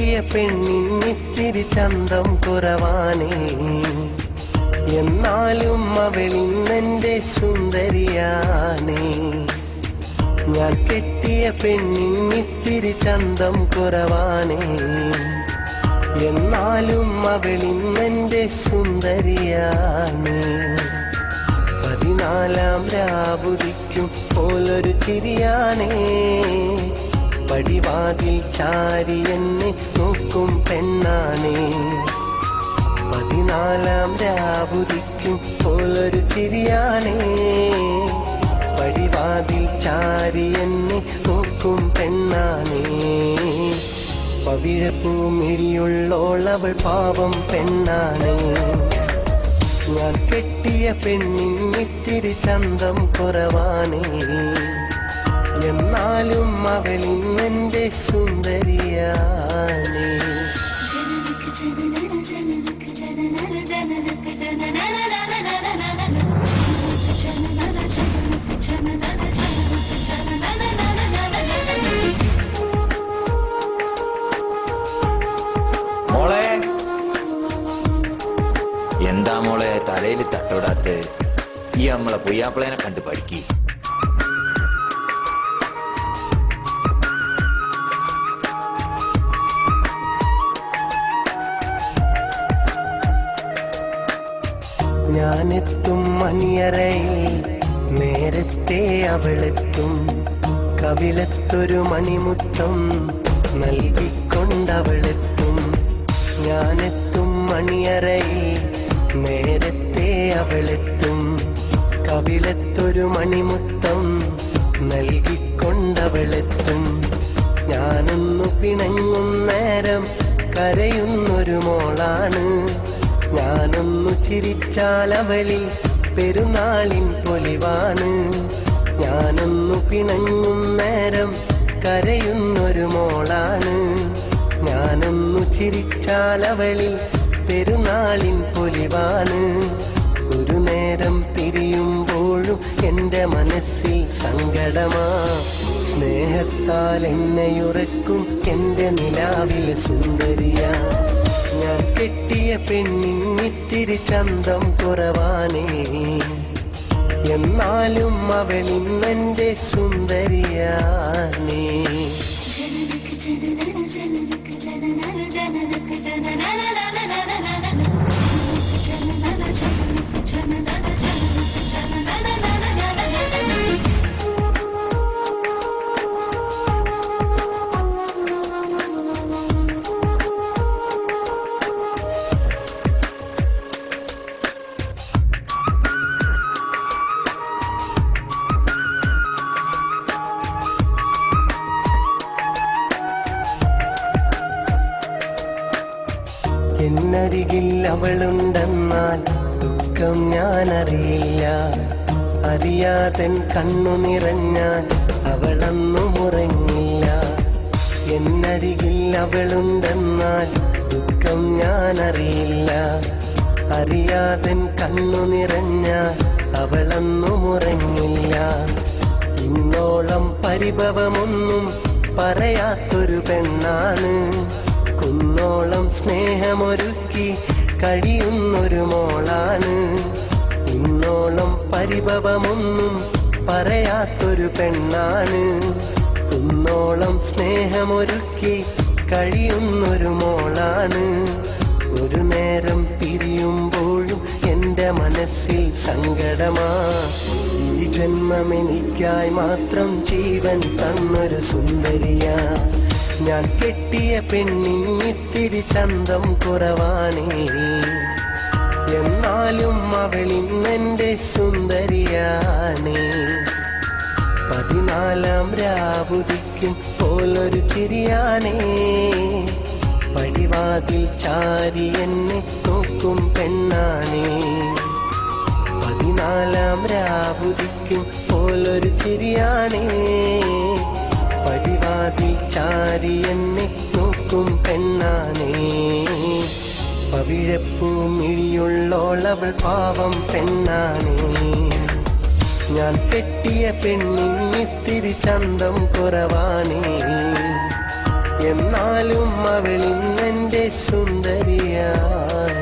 കെട്ടിയ പെണ്ണിന്നിത്തിരി ചന്തം കുറവാണേ, എന്നാലും അവളിന്നെന്റെ സുന്ദരിയാണേ. ഞാൻ കെട്ടിയ പെണ്ണിന്നിത്തിരി ചന്തം കുറവാണേ, എന്നാലും അവളിന്നെന്റെ സുന്ദരിയാണേ. 14 രാവുദിക്കും പോലൊരു ചിരിയാണേ, പടിവാതിൽ ചാരി എന്നെ നോക്കും പെണ്ണാണേ. 14 രാവുദിക്കും പോലൊരു ചിരിയാണേ, പടിവാതിൽ ചാരി എന്നെ നോക്കും പെണ്ണാണേ. പവിഴപ്പൂമിഴിയുള്ളോളവൾ പാവം പെണ്ണാണേ. ഞാൻ കെട്ടിയ പെണ്ണിന്നിത്തിരി ചന്തം കുറവാണേ, എന്നാലും അവളിന്നെന്റെ സുന്ദരിയാണേ. മോളെ, എന്താ മോളെ തലയിൽ തട്ടോടാത്ത്? ഈ നമ്മളെ പുയ്യാപ്പിളേനെ കണ്ട് പഠിക്കി. ഞാനെത്തും മണിയറയിൽ നേരത്തെ അവളെത്തും, കവിളത്തൊരു മണിമുത്തം നൽകിക്കൊണ്ടവളെത്തും. ഞാനെത്തും മണിയറയിൽ നേരത്തെ അവളെത്തും, കവിളത്തൊരു മണിമുത്തം നൽകിക്കൊണ്ടവളെത്തും. ഞാനൊന്നു പിണങ്ങും നേരം കരയുന്നൊരു മോളാണ്, ഞാനൊന്നു ചിരിച്ചാലവളിൽ പെരുന്നാളിൻ പൊലിവാണ്. ഞാനൊന്നു പിണങ്ങും നേരം കരയുന്നൊരു മോളാണ്, ഞാനൊന്നു ചിരിച്ചാലവളിൽ പെരുന്നാളിൻ പൊലിവാണ്. ഒരു നേരം പിരിയുമ്പോഴും എൻ്റെ മനസ്സിൽ സങ്കടമാ, സ്നേഹത്താൽ എന്നെയുറക്കും എൻ്റെ നിലാവിലെ സുന്ദരിയാ. ഞാൻ കെട്ടിയ പെണ്ണിന്നിത്തിരി ചന്തം കുറവാണേ, എന്നാലും അവളിന്നെന്റെ സുന്ദരിയാണേ. എന്നരികിൽ അവളുണ്ടെന്നാൽ ദുഃഖം ഞാനറിയില്ല, അറിയാതൻ കണ്ണു നിറഞ്ഞാൽ അവളൊന്നും ഉറങ്ങില്ല. എന്നരികിൽ അവളുണ്ടെന്നാൽ ദുഃഖം ഞാനറിയില്ല, അറിയാതൻ കണ്ണു നിറഞ്ഞാൽ അവളൊന്നും ഉറങ്ങില്ല. ഇന്നോളം പരിഭവമൊന്നും പറയാത്തൊരു പെണ്ണാണ്, കുന്നോളം സ്നേഹമൊരുക്കി കഴിയുന്നൊരു മോളാണ്. ഇന്നോളം പരിഭവമൊന്നും പറയാത്തൊരു പെണ്ണാണ്, കുന്നോളം സ്നേഹമൊരുക്കി കഴിയുന്നൊരു മോളാണ്. ഒരു നേരം പിരിയുമ്പോഴും എൻ്റെ മനസ്സിൽ സങ്കടമാ, ഈ ജന്മമെനിക്കായി മാത്രം ജീവൻ തന്നൊരു സുന്ദരിയാ. ഞാൻ കെട്ടിയ പെണ്ണിന്നിത്തിരി ചന്തം കുറവാണേ, എന്നാലും അവളിന്നെന്റെ സുന്ദരിയാണേ. 14 രാവുദിക്കും പോലൊരു ചിരിയാണേ, പടിവാതിൽ ചാരി എന്നെ നോക്കും പെണ്ണാണേ. 14 രാവുദിക്കും പോലൊരു ചിരിയാണേ, പടിവാതിൽ ചാരി എന്നെ നോക്കും പെണ്ണാണേ. പവിഴപ്പൂമിഴിയുള്ളോളവൾ പാവം പെണ്ണാണേ. ഞാൻ കെട്ടിയ പെണ്ണിന്നിത്തിരി ചന്തം കുറവാണേ, എന്നാലും അവളിന്നെന്റെ സുന്ദരിയാണ്